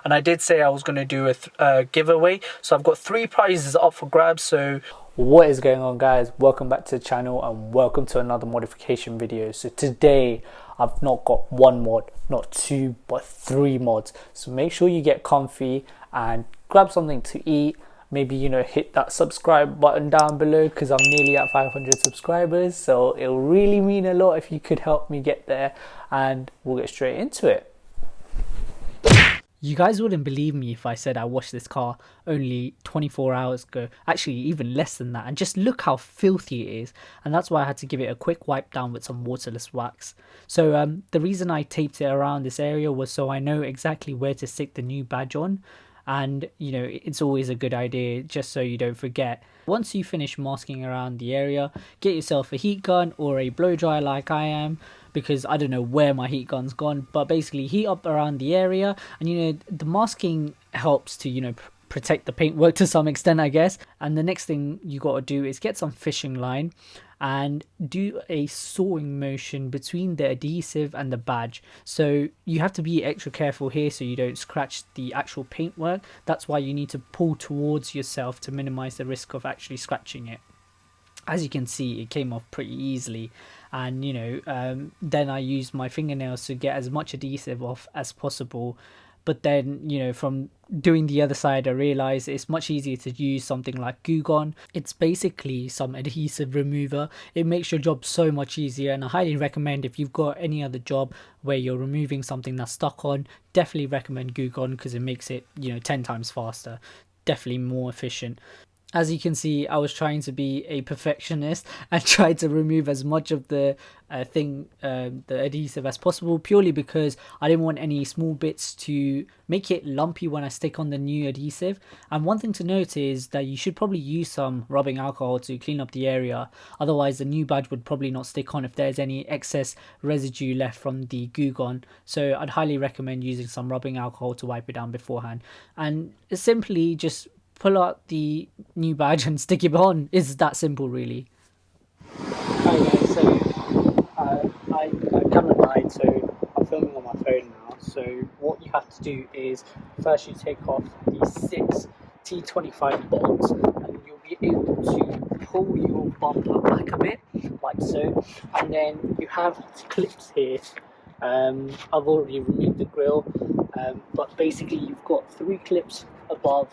And I did say I was going to do a giveaway, so I've got 3 prizes up for grabs. So what is going on, guys? Welcome back to the channel and welcome to another modification video. So today I've not got 1 mod, not 2 but 3 mods, so make sure you get comfy and grab something to eat. Maybe, you know, hit that subscribe button down below because I'm nearly at 500 subscribers, so it'll really mean a lot if you could help me get there, and we'll get straight into it. You guys wouldn't believe me if I said I washed this car only 24 hours ago, actually even less than that, and just look how filthy it is. And that's why I had to give it a quick wipe down with some waterless wax. So the reason I taped it around this area was so I know exactly where to stick the new badge on. And you know, it's always a good idea just so you don't forget. Once you finish masking around the area, get yourself a heat gun or a blow dryer like I am, because I don't know where my heat gun's gone, but basically heat up around the area. And you know, the masking helps to, you know, protect the paintwork to some extent, I guess. And the next thing you got to do is get some fishing line and do a sawing motion between the adhesive and the badge. So you have to be extra careful here so you don't scratch the actual paintwork. That's why you need to pull towards yourself to minimize the risk of actually scratching it. As you can see, it came off pretty easily, and you know, then I used my fingernails to get as much adhesive off as possible. But then, you know, from doing the other side, I realized it's much easier to use something like Goo Gone. It's basically some adhesive remover. It makes your job so much easier, and I highly recommend, if you've got any other job where you're removing something that's stuck on, definitely recommend Goo Gone because it makes it, you know, 10 times faster, definitely more efficient. As you can see, I was trying to be a perfectionist and tried to remove as much of the the adhesive as possible, purely because I didn't want any small bits to make it lumpy when I stick on the new adhesive. And one thing to note is that you should probably use some rubbing alcohol to clean up the area, otherwise the new badge would probably not stick on if there's any excess residue left from the Goo Gone. So I'd highly recommend using some rubbing alcohol to wipe it down beforehand, and simply just pull out the new badge and stick it on. It's that simple, really. Hi guys, so I camera died, so I'm filming on my phone now. So what you have to do is first you take off the 6 T25 bolts, and you'll be able to pull your bumper back a bit, like so. And then you have clips here. I've already removed the grill, but basically you've got 3 clips above,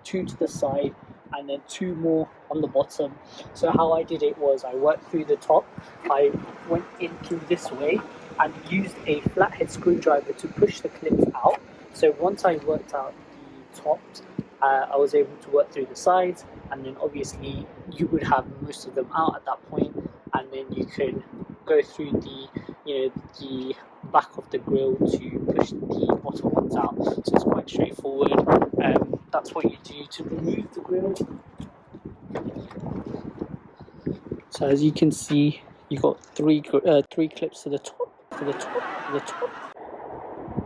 2 to the side, and then 2 more on the bottom. So how I did it was I worked through the top, I went in through this way and used a flathead screwdriver to push the clips out. So once I worked out the tops, I was able to work through the sides, and then obviously you would have most of them out at that point, and then you could go through the, you know, the back of the grill to push the bottom ones out. So it's quite straightforward. That's what you do to remove the grill. So as you can see, you've got 3 clips to the top,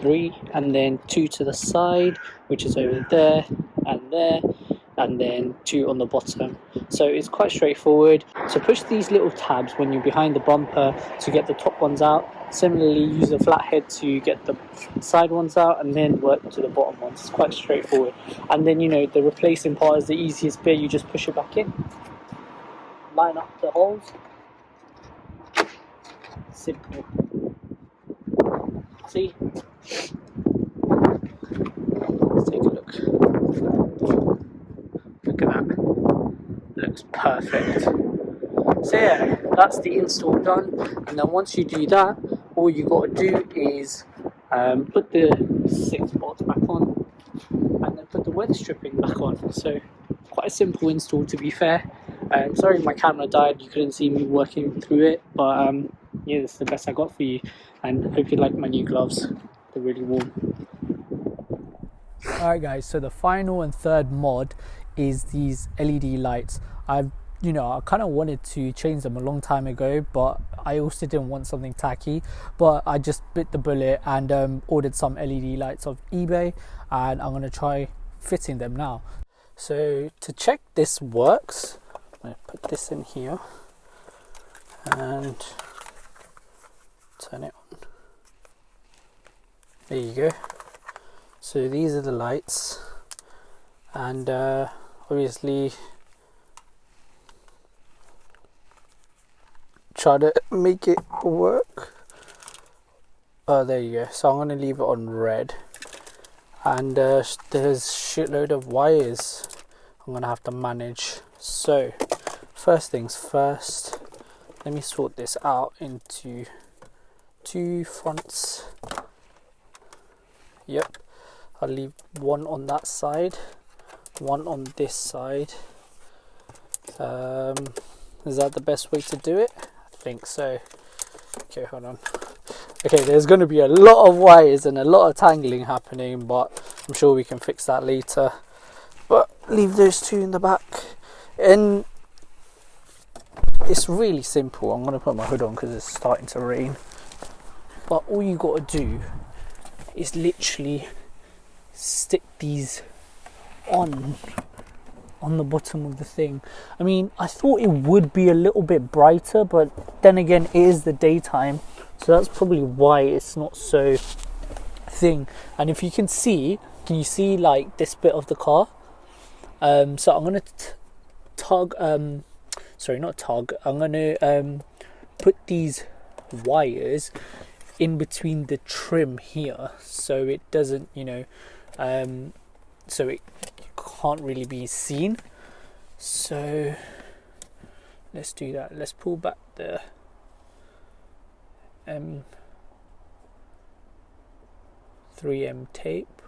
3, and then 2 to the side, which is over there, and then 2 on the bottom. So it's quite straightforward. So push these little tabs when you're behind the bumper to get the top ones out. Similarly, use a flathead to get the side ones out, and then work to the bottom ones. It's quite straightforward. And then, you know, the replacing part is the easiest bit. You just push it back in, line up the holes. Simple. See? Let's take a look. Look at that. Looks perfect. So yeah, that's the install done. And then once you do that, all you got to do is put the 6 bolts back on, and then put the weather stripping back on. So quite a simple install, to be fair. Sorry my camera died, you couldn't see me working through it, but yeah, this is the best I got for you, and hope you like my new gloves. They're really warm. Alright guys, so the final and third mod is these LED lights. I kind of wanted to change them a long time ago, but I also didn't want something tacky. But I just bit the bullet and ordered some LED lights off eBay, and I'm going to try fitting them now. So to check this works, I'm going to put this in here and turn it on. There you go. So these are the lights, and obviously try to make it work. Oh, there you go. So I'm going to leave it on red, and there's shitload of wires I'm going to have to manage. So first things first, let me sort this out into 2 fronts. Yep, I'll leave one on that side, one on this side. Is that the best way to do it? I think so. Okay, hold on. Okay, there's going to be a lot of wires and a lot of tangling happening, but I'm sure we can fix that later. But leave those 2 in the back, and it's really simple. I'm going to put my hood on because it's starting to rain. But all you got to do is literally stick these on the bottom of the thing. I mean, I thought it would be a little bit brighter, but then again, it is the daytime, so that's probably why it's not so thing. And if you can see, can you see like this bit of the car? So I'm gonna I'm gonna put these wires in between the trim here, so it doesn't, so it can't really be seen. So let's do that. Let's pull back the 3M tape,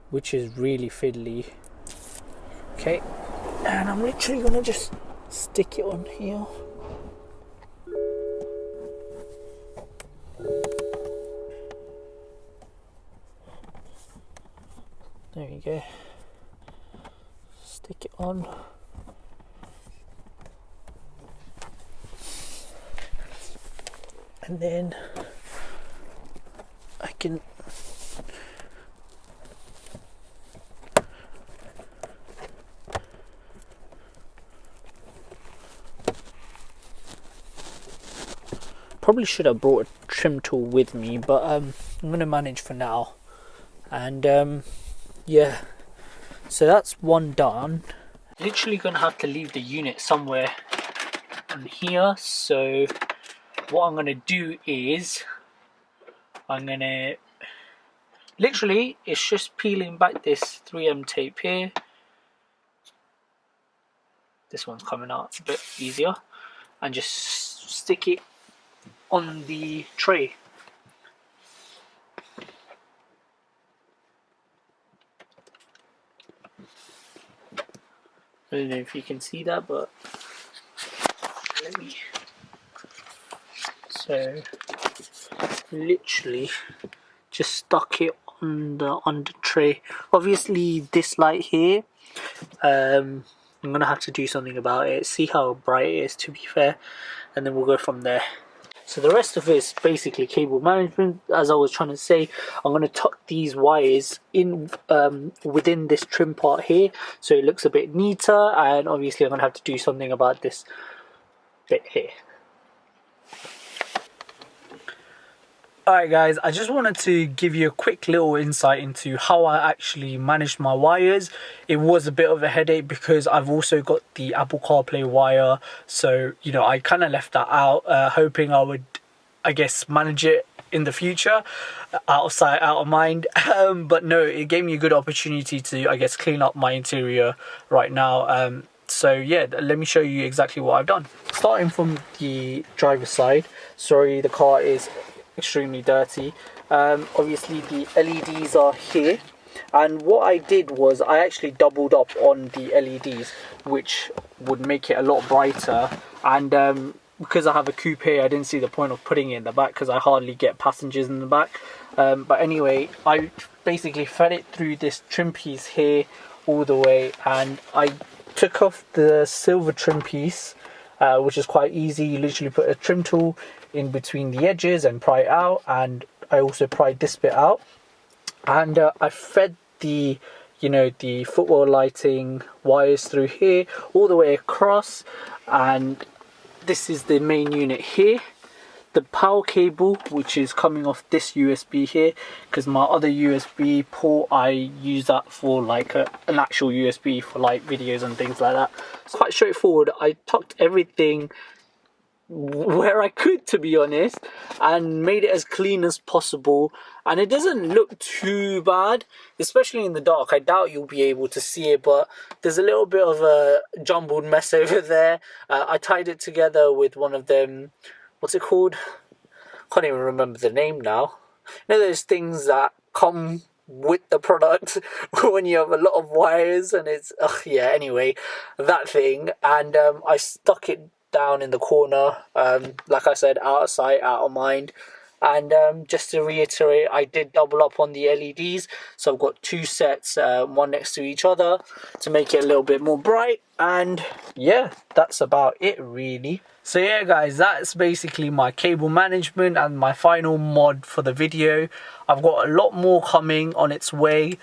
which is really fiddly. Okay, and I'm literally gonna just stick it on here. There you go. Stick it on. And then I can probably should have brought a trim tool with me, but I'm gonna manage for now. And yeah, so that's one done. Literally gonna have to leave the unit somewhere in here, so what I'm gonna do is literally, it's just peeling back this 3M tape here. This one's coming out a bit easier, and just stick it on the tray. I don't know if you can see that, but let me. So literally just stuck it on the tray. Obviously this light here, I'm gonna have to do something about it, see how bright it is, to be fair, and then we'll go from there. So the rest of it is basically cable management. As I was trying to say, I'm going to tuck these wires in within this trim part here, so it looks a bit neater, and obviously I'm going to have to do something about this bit here. Alright guys, I just wanted to give you a quick little insight into how I actually managed my wires. It was a bit of a headache because I've also got the Apple CarPlay wire, so I kind of left that out, hoping I would, I guess, manage it in the future, out of sight, out of mind. But no, it gave me a good opportunity to, I guess, clean up my interior right now. So yeah, let me show you exactly what I've done. Starting from the driver's side, sorry, the car is extremely dirty. Obviously the LEDs are here, and what I did was I actually doubled up on the LEDs, which would make it a lot brighter. And because I have a coupe here, I didn't see the point of putting it in the back because I hardly get passengers in the back. But anyway, I basically fed it through this trim piece here all the way, and I took off the silver trim piece, which is quite easy. You literally put a trim tool in between the edges and pry it out, and I also pried this bit out, and I fed the the footwell lighting wires through here all the way across. And this is the main unit here. the power cable, which is coming off this USB here, because my other USB port, I use that for like an actual USB for like videos and things like that. It's quite straightforward. I tucked everything where I could, to be honest, and made it as clean as possible, and it doesn't look too bad, especially in the dark. I doubt you'll be able to see it, but there's a little bit of a jumbled mess over there. I tied it together with one of them, what's it called? Can't even remember the name now. You know those things that come with the product when you have a lot of wires, and it's yeah, anyway, that thing. And I stuck it down in the corner, like I said, out of sight, out of mind. And just to reiterate, I did double up on the LEDs, so I've got two sets, one next to each other, to make it a little bit more bright. And yeah, that's about it really. So yeah guys, that's basically my cable management and my final mod for the video. I've got a lot more coming on its way.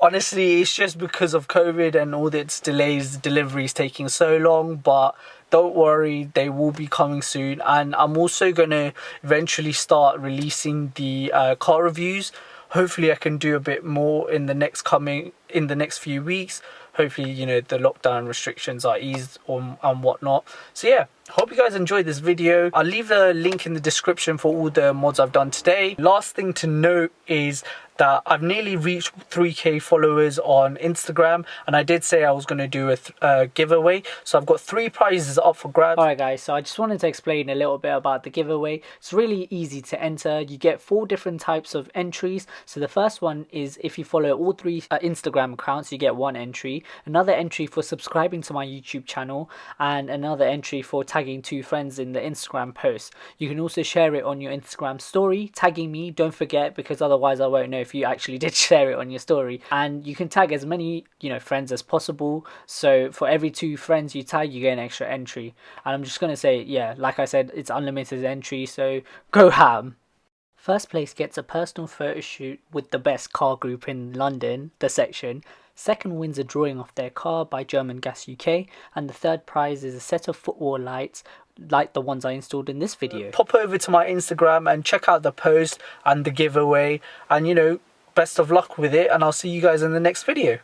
Honestly, it's just because of COVID and all its delays, deliveries taking so long, but don't worry, they will be coming soon. And I'm also going to eventually start releasing the car reviews. Hopefully I can do a bit more in the next few weeks. Hopefully, you know, the lockdown restrictions are eased and whatnot. So yeah, hope you guys enjoyed this video. I'll leave a link in the description for all the mods I've done today. Last thing to note is that I've nearly reached 3k followers on Instagram, and I did say I was going to do a giveaway, so I've got 3 prizes up for grabs. Alright guys, so I just wanted to explain a little bit about the giveaway. It's really easy to enter. You get 4 different types of entries. So the first one is if you follow all 3 Instagram accounts, you get 1 entry. Another entry for subscribing to my YouTube channel, and another entry for tagging 2 friends in the Instagram post. You can also share it on your Instagram story, tagging me, don't forget, because otherwise I won't know if you actually did share it on your story. And you can tag as many, you know, friends as possible. So for every 2 friends you tag, you get an extra entry. And I'm just gonna say, yeah, like I said, it's unlimited entry, so go ham. First place gets a personal photo shoot with the best car group in London, the section. Second wins a drawing of their car by German Gas UK, and the third prize is a set of footwell lights like the ones I installed in this video. Pop over to my Instagram and check out the post and the giveaway, and you know, best of luck with it, and I'll see you guys in the next video.